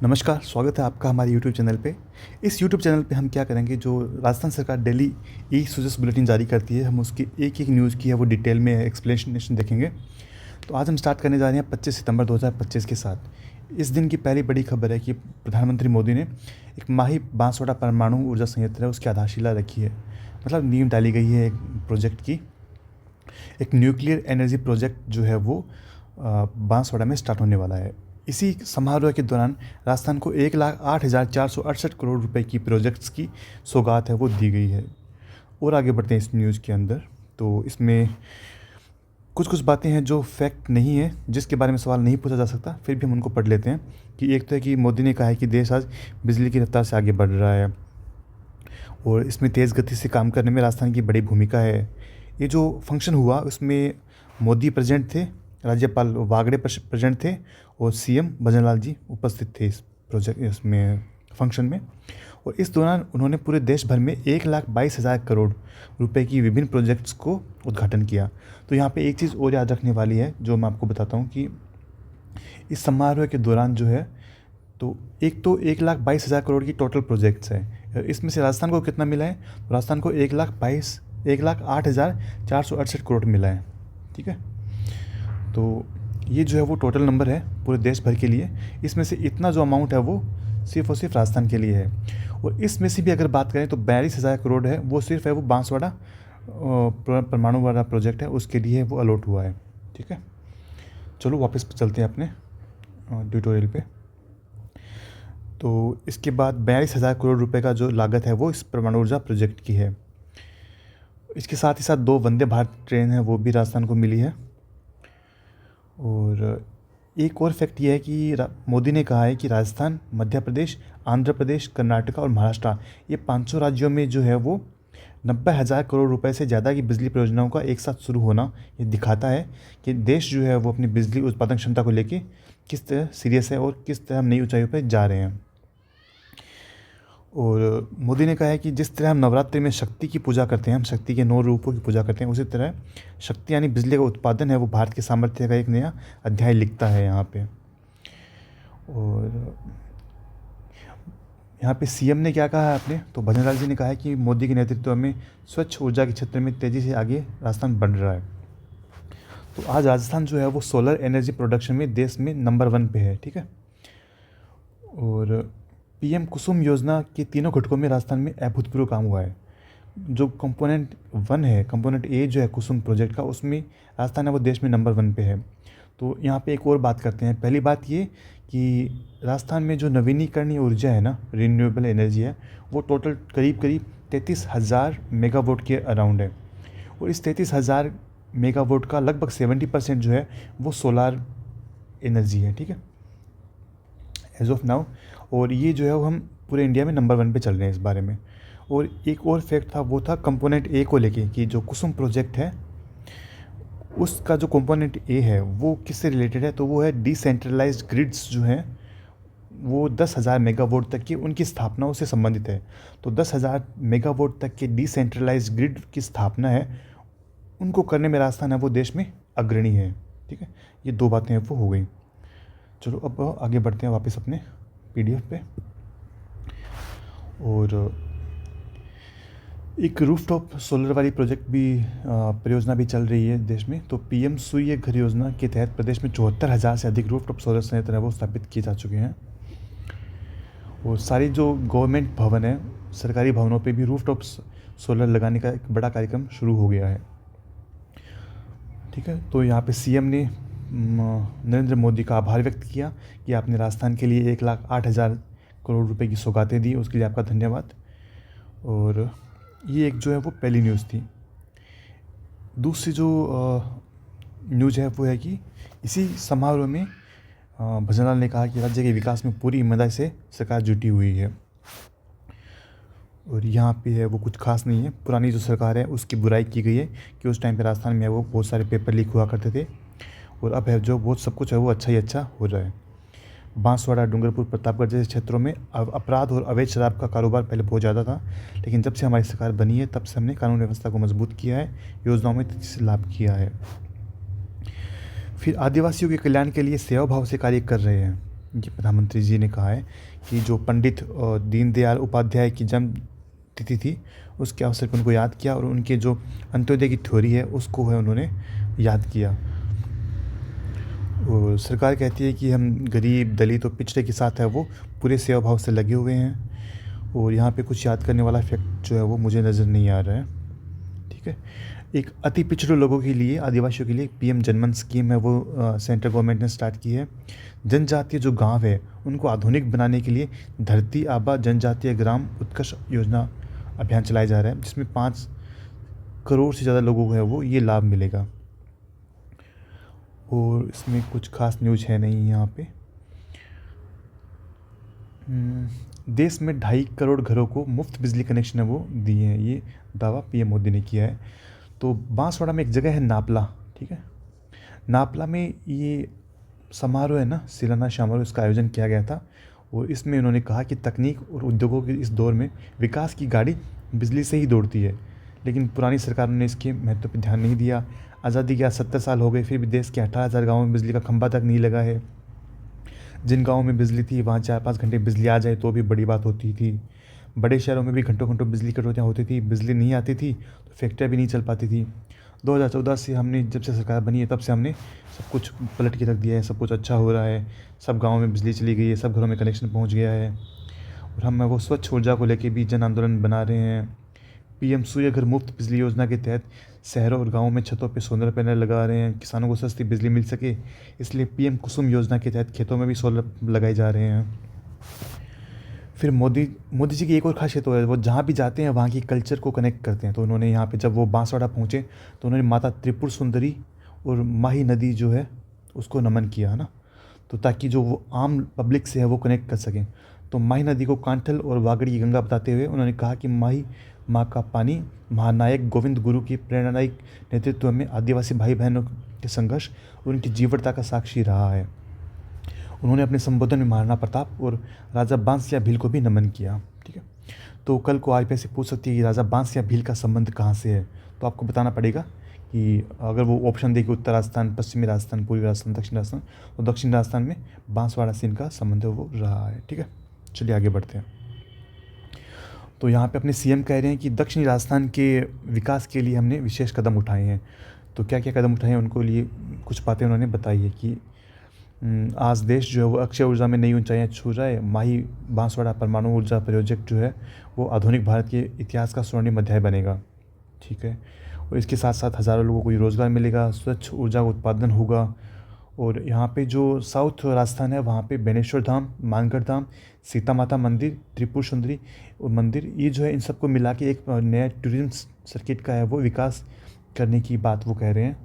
नमस्कार, स्वागत है आपका हमारे यूट्यूब चैनल पे। इस यूट्यूब चैनल पे हम क्या करेंगे, जो राजस्थान सरकार डेली ई सुजस बुलेटिन जारी करती है, हम उसकी एक-एक न्यूज़ की है वो डिटेल में एक्सप्लेनेशन देखेंगे। तो आज हम स्टार्ट करने जा रहे हैं 25 सितंबर 2025 के साथ। इस दिन की पहली बड़ी खबर है कि प्रधानमंत्री मोदी ने एक माही बांसवाड़ा परमाणु ऊर्जा संयंत्र है उसकी आधारशिला रखी है। मतलब नींव डाली गई है एक प्रोजेक्ट की। एक न्यूक्लियर एनर्जी प्रोजेक्ट जो है वो बांसवाड़ा में स्टार्ट होने वाला है। इसी समारोह के दौरान राजस्थान को 1,08,468 करोड़ रुपए की प्रोजेक्ट्स की सौगात है वो दी गई है। और आगे बढ़ते हैं इस न्यूज़ के अंदर। तो इसमें कुछ कुछ बातें हैं जो फैक्ट नहीं है, जिसके बारे में सवाल नहीं पूछा जा सकता, फिर भी हम उनको पढ़ लेते हैं। कि एक तो है कि मोदी ने कहा है कि देश आज बिजली की रफ्तार से आगे बढ़ रहा है और इसमें तेज़ गति से काम करने में राजस्थान की बड़ी भूमिका है। ये जो फंक्शन हुआ उसमें मोदी प्रेजेंट थे, राज्यपाल वागड़े प्रेजेंट थे और सीएम भजनलाल जी उपस्थित थे इस प्रोजेक्ट इसमें फंक्शन में। और इस दौरान उन्होंने पूरे देश भर में 1,22,000 करोड़ रुपए की विभिन्न प्रोजेक्ट्स को उद्घाटन किया। तो यहाँ पे एक चीज़ और याद रखने वाली है जो मैं आपको बताता हूँ कि इस समारोह के दौरान जो है तो 1,22,000 करोड़ की टोटल प्रोजेक्ट्स है। इसमें से राजस्थान को कितना मिला है? तो राजस्थान को 1,08,468 करोड़ मिला है। ठीक है, तो ये जो है वो टोटल नंबर है पूरे देश भर के लिए। इसमें से इतना जो अमाउंट है वो सिर्फ और सिर्फ राजस्थान के लिए है। और इसमें से भी अगर बात करें तो 42,000 करोड़ है वो सिर्फ है वो बांसवाड़ा परमाणु वाला प्रोजेक्ट है उसके लिए वो अलॉट हुआ है। ठीक है, चलो वापस चलते हैं अपने ट्यूटोरियल पे। तो इसके बाद 42,000 करोड़ रुपए का जो लागत है वो इस परमाणु ऊर्जा प्रोजेक्ट की है। इसके साथ ही साथ 2 वंदे भारत ट्रेन है वो भी राजस्थान को मिली है। और एक और फैक्ट ये है कि मोदी ने कहा है कि राजस्थान, मध्य प्रदेश, आंध्र प्रदेश, कर्नाटका और महाराष्ट्र ये 500 राज्यों में जो है वो 90,000 करोड़ रुपए से ज़्यादा की बिजली परियोजनाओं का एक साथ शुरू होना ये दिखाता है कि देश जो है वो अपनी बिजली उत्पादन क्षमता को लेके किस तरह सीरियस है और किस तरह हम नई ऊंचाइयों पर जा रहे हैं। और मोदी ने कहा है कि जिस तरह हम नवरात्रि में शक्ति की पूजा करते हैं, हम शक्ति के 9 रूपों की पूजा करते हैं, उसी तरह शक्ति यानी बिजली का उत्पादन है वो भारत के सामर्थ्य का एक नया अध्याय लिखता है यहाँ पे। और यहाँ पे सीएम ने क्या कहा है आपने, तो भजनलाल जी ने कहा है कि मोदी के नेतृत्व में स्वच्छ ऊर्जा के क्षेत्र में तेज़ी से आगे राजस्थान बढ़ रहा है। तो आज राजस्थान जो है वो सोलर एनर्जी प्रोडक्शन में देश में नंबर 1 पे है। ठीक है, और पीएम कुसुम योजना के तीनों घटकों में राजस्थान में अभूतपूर्व काम हुआ है। जो कंपोनेंट 1 है, कंपोनेंट ए जो है कुसुम प्रोजेक्ट का, उसमें राजस्थान है वो देश में नंबर 1 पे है। तो यहाँ पे एक और बात करते हैं। पहली बात ये कि राजस्थान में जो नवीनीकरणीय ऊर्जा है ना, रिन्यूएबल एनर्जी है, वो टोटल करीब करीब 33,000 मेगावाट के अराउंड है। और इस 33,000 मेगावाट का लगभग 70% जो है वो सोलार एनर्जी है। ठीक है, एज ऑफ नाउ। और ये जो है वो हम पूरे इंडिया में नंबर 1 पे चल रहे हैं इस बारे में। और एक और फैक्ट था वो था कंपोनेंट ए को लेके कि जो कुसुम प्रोजेक्ट है उसका जो कंपोनेंट ए है वो किससे रिलेटेड है, तो वो है डिसेंट्रलाइज्ड ग्रिड्स जो हैं वो 10,000 मेगावाट तक की उनकी स्थापना उससे संबंधित है। तो 10,000 मेगावाट तक के डिसेंट्रलाइज्ड ग्रिड की स्थापना है, उनको करने में राजस्थान है वो देश में अग्रणी है। ठीक है, ये 2 बातें वो हो गई। चलो अब आगे बढ़ते हैं वापस अपने पीडीएफ पे। और एक रूफटॉप सोलर वाली प्रोजेक्ट भी परियोजना भी चल रही है देश में। तो पीएम सूर्य घर योजना के तहत प्रदेश में 74,000 से अधिक रूफटॉप सोलर संयंत्र है वो स्थापित किए जा चुके हैं। और सारी जो गवर्नमेंट भवन है, सरकारी भवनों पे भी रूफटॉप सोलर लगाने का एक बड़ा कार्यक्रम शुरू हो गया है। ठीक है, तो यहाँ पे सीएम ने नरेंद्र मोदी का आभार व्यक्त किया कि आपने राजस्थान के लिए 1,08,000 करोड़ रुपए की सौगातें दी, उसके लिए आपका धन्यवाद। और ये एक जो है वो पहली न्यूज़ थी। दूसरी जो न्यूज़ है वो है कि इसी समारोह में भजनलाल ने कहा कि राज्य के विकास में पूरी ईमानदारी से सरकार जुटी हुई है। और यहाँ पे है वो कुछ खास नहीं है। पुरानी जो सरकार है उसकी बुराई की गई है कि उस टाइम पे राजस्थान में है वो बहुत सारे पेपर लीक हुआ करते थे। और अब है जो बहुत सब कुछ है वो अच्छा ही अच्छा हो रहा है। बांसवाड़ा, डूंगरपुर, प्रतापगढ़ जैसे क्षेत्रों में अपराध और अवैध शराब का कारोबार पहले बहुत ज़्यादा था, लेकिन जब से हमारी सरकार बनी है तब से हमने कानून व्यवस्था को मजबूत किया है, योजनाओं में तेजी से लाभ किया है। फिर आदिवासियों के कल्याण के लिए सेवा भाव से कार्य कर रहे हैं। ये प्रधानमंत्री जी ने कहा है कि जो पंडित दीनदयाल उपाध्याय की जन्म तिथि थी उसके अवसर पर उनको याद किया और उनके जो अंत्योदय की थ्योरी है उसको है उन्होंने याद किया। और सरकार कहती है कि हम गरीब, दलित और पिछड़े के साथ है वो पूरे सेवा भाव से लगे हुए हैं। और यहाँ पे कुछ याद करने वाला फैक्ट जो है वो मुझे नज़र नहीं आ रहा है। ठीक है, एक अति पिछड़े लोगों के लिए, आदिवासियों के लिए पीएम जनमन स्कीम है वो सेंट्रल गवर्नमेंट ने स्टार्ट की है। जनजातीय जो गांव है उनको आधुनिक बनाने के लिए धरती आबा जनजातीय ग्राम उत्कर्ष योजना अभियान चलाया जा रहा है, जिसमें 5 करोड़ से ज़्यादा लोगों को है वो ये लाभ मिलेगा। और इसमें कुछ खास न्यूज़ है नहीं यहाँ पे। देश में 2.5 करोड़ घरों को मुफ्त बिजली कनेक्शन है वो दिए हैं, ये दावा पीएम मोदी ने किया है। तो बांसवाड़ा में एक जगह है नापला, ठीक है, नापला में ये समारोह है ना, शिलान्यास समारोह, इसका आयोजन किया गया था। और इसमें उन्होंने कहा कि तकनीक और उद्योगों के इस दौर में विकास की गाड़ी बिजली से ही दौड़ती है, लेकिन पुरानी सरकार ने इसके महत्व पर ध्यान नहीं दिया। आज़ादी के आज 70 साल हो गए, फिर भी देश के 18,000 गाँवों में बिजली का खंभा तक नहीं लगा है। जिन गाँवों में बिजली थी वहाँ 4-5 घंटे बिजली आ जाए तो भी बड़ी बात होती थी। बड़े शहरों में भी घंटों घंटों बिजली कटौतियाँ होती थी, बिजली नहीं आती थी तो फैक्ट्रियाँ भी नहीं चल पाती थी। 2014 से हमने, जब से सरकार बनी है तब से हमने सब कुछ पलट के रख दिया है, सब कुछ अच्छा हो रहा है, सब गाँवों में बिजली चली गई है, सब घरों में कनेक्शन पहुँच गया है। और हम वो स्वच्छ ऊर्जा को लेके भी जन आंदोलन बना रहे हैं। पीएम सूर्य घर मुफ्त बिजली योजना के तहत शहरों और गाँवों में छतों पे सोलर पैनल लगा रहे हैं, किसानों को सस्ती बिजली मिल सके, इसलिए पीएम कुसुम योजना के तहत खेतों में भी सोलर लगाए जा रहे हैं। फिर मोदी जी की एक और खासियत है, वो जहाँ भी जाते हैं वहाँ की कल्चर को कनेक्ट करते हैं। तो उन्होंने यहाँ पे जब वो बांसवाड़ा पहुँचे तो उन्होंने माता त्रिपुर सुंदरी और माही नदी जो है उसको नमन किया, है ना, तो ताकि जो वो आम पब्लिक से है वो कनेक्ट कर सकें। तो माही नदी को कांठल और वागड़ी की गंगा बताते हुए उन्होंने कहा कि माही माँ का पानी महानायक गोविंद गुरु की प्रेरणादायी नेतृत्व में आदिवासी भाई बहनों के संघर्ष और उनकी जीवटता का साक्षी रहा है। उन्होंने अपने संबोधन में महाराणा प्रताप और राजा बांसिया भील को भी नमन किया। ठीक है, तो कल को आईपीएससी पूछ सकती है कि राजा बांसिया भील का संबंध कहाँ से है, तो आपको बताना पड़ेगा कि अगर वो ऑप्शन देगी उत्तर राजस्थान, पश्चिमी राजस्थान, पूर्वी राजस्थान, दक्षिण राजस्थान, तो दक्षिण राजस्थान में बांसवाड़ा से इनका संबंध वो रहा है। ठीक है, चलिए आगे बढ़ते हैं। तो यहाँ पे अपने सीएम कह रहे हैं कि दक्षिणी राजस्थान के विकास के लिए हमने विशेष कदम उठाए हैं। तो क्या क्या कदम उठाए हैं उनको लिए कुछ बातें उन्होंने बताई है कि आज देश जो है वो अक्षय ऊर्जा में नई ऊंचाइयां छू रहा है। माही बांसवाड़ा परमाणु ऊर्जा प्रोजेक्ट जो है वो आधुनिक भारत के इतिहास का स्वर्णिम अध्याय बनेगा। ठीक है, और इसके साथ साथ हज़ारों लोगों को रोज़गार मिलेगा, स्वच्छ ऊर्जा का उत्पादन होगा। और यहाँ पे जो साउथ राजस्थान है वहाँ पे बेनेश्वर धाम, मानगढ़ धाम, सीता माता मंदिर, त्रिपुर सुंदरी मंदिर, ये जो है इन सबको मिला के एक नया टूरिज्म सर्किट का है वो विकास करने की बात वो कह रहे हैं।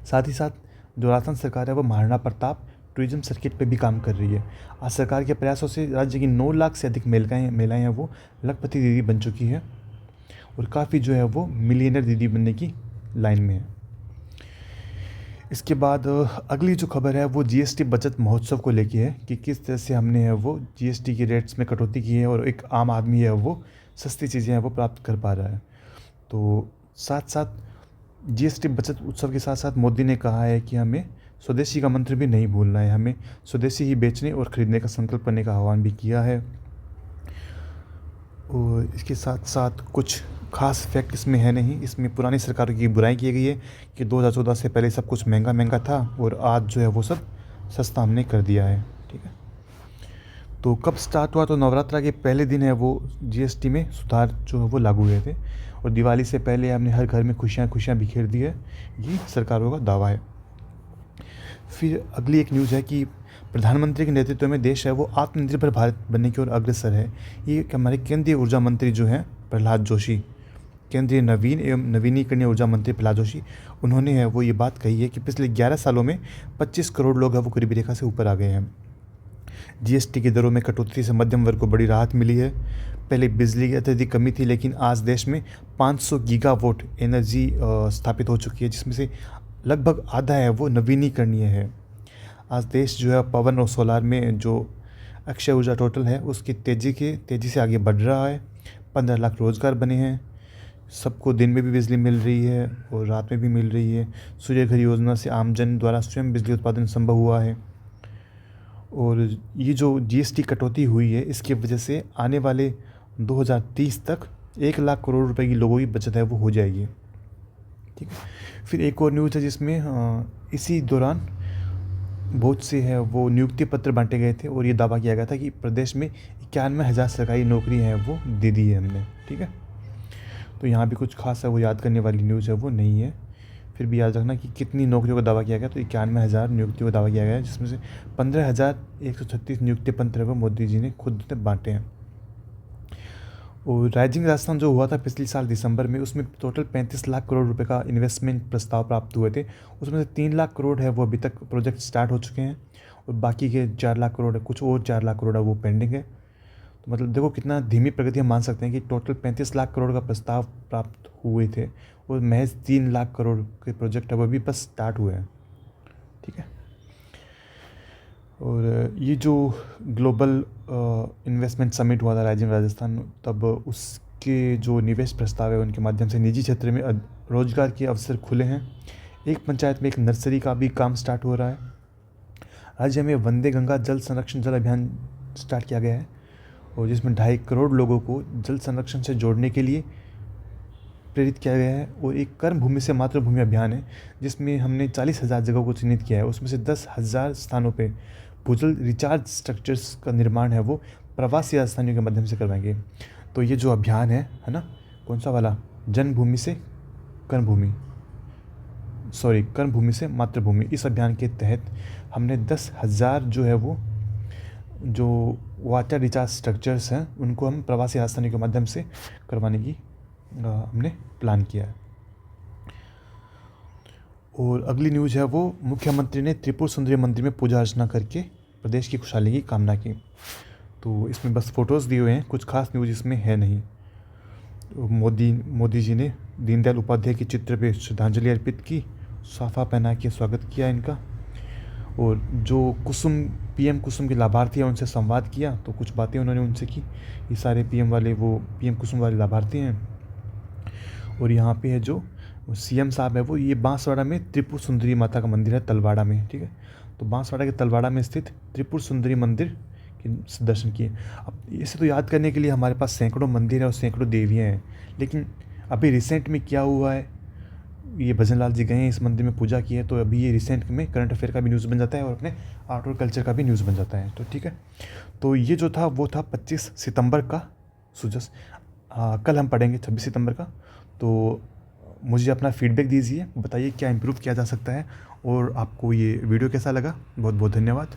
साथ ही साथ जो राजस्थान सरकार है वो महाराणा प्रताप टूरिज्म सर्किट पे भी काम कर रही है। आज सरकार के प्रयासों से राज्य की 9 लाख से अधिक महिलाएं हैं वो लखपति दीदी बन चुकी है और काफ़ी जो है वो मिलियनर दीदी बनने की लाइन में है। इसके बाद अगली जो खबर है वो जीएसटी बचत महोत्सव को लेके है कि किस तरह से हमने है वो जीएसटी के रेट्स में कटौती की है और एक आम आदमी है वो सस्ती चीज़ें हैं वो प्राप्त कर पा रहा है। तो साथ साथ जीएसटी बचत उत्सव के साथ साथ मोदी ने कहा है कि हमें स्वदेशी का मंत्र भी नहीं भूलना है, हमें स्वदेशी ही बेचने और ख़रीदने का संकल्प करने का आह्वान भी किया है। और इसके साथ साथ कुछ खास फैक्ट इसमें है नहीं, इसमें पुरानी सरकार की बुराई की गई है कि 2014 से पहले सब कुछ महंगा महंगा था और आज जो है वो सब सस्ता हमने कर दिया है। ठीक है, तो कब स्टार्ट हुआ, तो नवरात्रा के पहले दिन है वो जीएसटी में सुधार जो है वो लागू हुए थे और दिवाली से पहले हमने हर घर में खुशियाँ बिखेर दी है, ये सरकारों का दावा है। फिर अगली एक न्यूज़ है कि प्रधानमंत्री के नेतृत्व में देश है वो आत्मनिर्भर भारत बनने की ओर अग्रसर है। ये हमारे केंद्रीय ऊर्जा मंत्री जो हैं प्रहलाद जोशी, केंद्रीय नवीन एवं नवीनीकरणीय ऊर्जा मंत्री प्रहलाद जोशी, उन्होंने है वो ये बात कही है कि पिछले 11 सालों में 25 करोड़ लोग है वो गरीबी रेखा से ऊपर आ गए हैं। जीएसटी की दरों में कटौती से मध्यम वर्ग को बड़ी राहत मिली है। पहले बिजली की अत्यधिक कमी थी, लेकिन आज देश में 500 गीगावाट एनर्जी स्थापित हो चुकी है, जिसमें से लगभग आधा है वो नवीनीकरणीय है। आज देश जो है पवन और सोलार में जो अक्षय ऊर्जा टोटल है उसकी तेज़ी से आगे बढ़ रहा है। 15 लाख रोज़गार बने हैं, सबको दिन में भी बिजली मिल रही है और रात में भी मिल रही है। सूर्य घर योजना से आमजन द्वारा स्वयं बिजली उत्पादन संभव हुआ है। और ये जो जीएसटी कटौती हुई है इसकी वजह से आने वाले 2030 तक 1 लाख करोड़ रुपए की लोगों की बचत है वो हो जाएगी। ठीक है। फिर एक और न्यूज़ है जिसमें इसी दौरान बहुत से है वो नियुक्ति पत्र बांटे गए थे और ये दावा किया गया था कि प्रदेश में 91,000 सरकारी नौकरी हैं वो दे दी है हमने। ठीक है। तो यहाँ भी कुछ खास है वो याद करने वाली न्यूज़ है वो नहीं है। फिर भी याद रखना कि कितनी नौकरियों का दावा किया गया, तो 91,000 नियुक्तियों का दावा किया गया है, जिसमें से 15,136 नियुक्ति पत्र वो मोदी जी ने खुद ने बांटे हैं। और राइजिंग राजस्थान जो हुआ था पिछले साल दिसंबर में, उसमें टोटल 35 लाख करोड़ रुपए का इन्वेस्टमेंट प्रस्ताव प्राप्त हुए थे। उसमें से 3 लाख करोड़ है वो अभी तक प्रोजेक्ट स्टार्ट हो चुके हैं और बाकी के 4 लाख करोड़ है, कुछ और 4 लाख करोड़ है वो पेंडिंग है। तो मतलब देखो कितना धीमी प्रगति हम मान सकते हैं कि टोटल 35 लाख करोड़ का प्रस्ताव प्राप्त हुए थे और महज 3 लाख करोड़ के प्रोजेक्ट है वो भी बस स्टार्ट हुए हैं। ठीक है। और ये जो ग्लोबल इन्वेस्टमेंट समिट हुआ था राइजिंग राजस्थान, तब उसके जो निवेश प्रस्ताव है उनके माध्यम से निजी क्षेत्र में रोजगार के अवसर खुले हैं। एक पंचायत में एक नर्सरी का भी काम स्टार्ट हो रहा है। राज्य में वंदे गंगा जल संरक्षण जल अभियान स्टार्ट किया गया है और जिसमें 2.5 करोड़ लोगों को जल संरक्षण से जोड़ने के लिए प्रेरित किया गया है। और एक कर्म भूमि से मातृभूमि अभियान है जिसमें हमने 40,000 जगहों को चिन्हित किया है, उसमें से 10,000 स्थानों पे भूजल रिचार्ज स्ट्रक्चर्स का निर्माण है वो प्रवासी राजस्थानियों के माध्यम से करवाएंगे। तो ये जो अभियान है ना, कौन सा वाला, जन्मभूमि से कर्मभूमि, सॉरी कर्मभूमि से मातृभूमि, इस अभियान के तहत हमने 10,000 जो है वो जो वाटर रिचार्ज स्ट्रक्चर्स हैं उनको हम प्रवासी राजस्थानियों के माध्यम से करवाने की हमने प्लान किया है। और अगली न्यूज़ है वो मुख्यमंत्री ने त्रिपुर सुंदरी मंदिर में पूजा अर्चना करके प्रदेश की खुशहाली की कामना की। तो इसमें बस फ़ोटोज़ दिए हुए हैं, कुछ खास न्यूज़ इसमें है नहीं। तो मोदी जी ने दीनदयाल उपाध्याय के चित्र पे श्रद्धांजलि अर्पित की, साफा पहना के स्वागत किया इनका, और जो पीएम कुसुम के लाभार्थी हैं उनसे संवाद किया, तो कुछ बातें उन्होंने उनसे की। ये सारे पीएम कुसुम वाले लाभार्थी हैं। और यहाँ पे है जो सीएम साहब है वो ये बांसवाड़ा में त्रिपुर सुंदरी माता का मंदिर है तलवाड़ा में। ठीक है। तो बांसवाड़ा के तलवाड़ा में स्थित त्रिपुर सुंदरी मंदिर के दर्शन किए। अब इसे तो याद करने के लिए हमारे पास सैकड़ों मंदिर है और सैकड़ों देवियाँ हैं, लेकिन अभी रिसेंट में क्या हुआ है, ये भजन लाल जी गए हैं इस मंदिर में पूजा की है, तो अभी ये रिसेंट में करंट अफेयर का भी न्यूज़ बन जाता है और अपने आर्ट और कल्चर का भी न्यूज़ बन जाता है। तो ठीक है। तो ये जो था वो था 25 सितंबर का सुजस। कल हम पढ़ेंगे 26 सितंबर का। तो मुझे अपना फीडबैक दीजिए, बताइए क्या इम्प्रूव किया जा सकता है और आपको ये वीडियो कैसा लगा। बहुत बहुत धन्यवाद।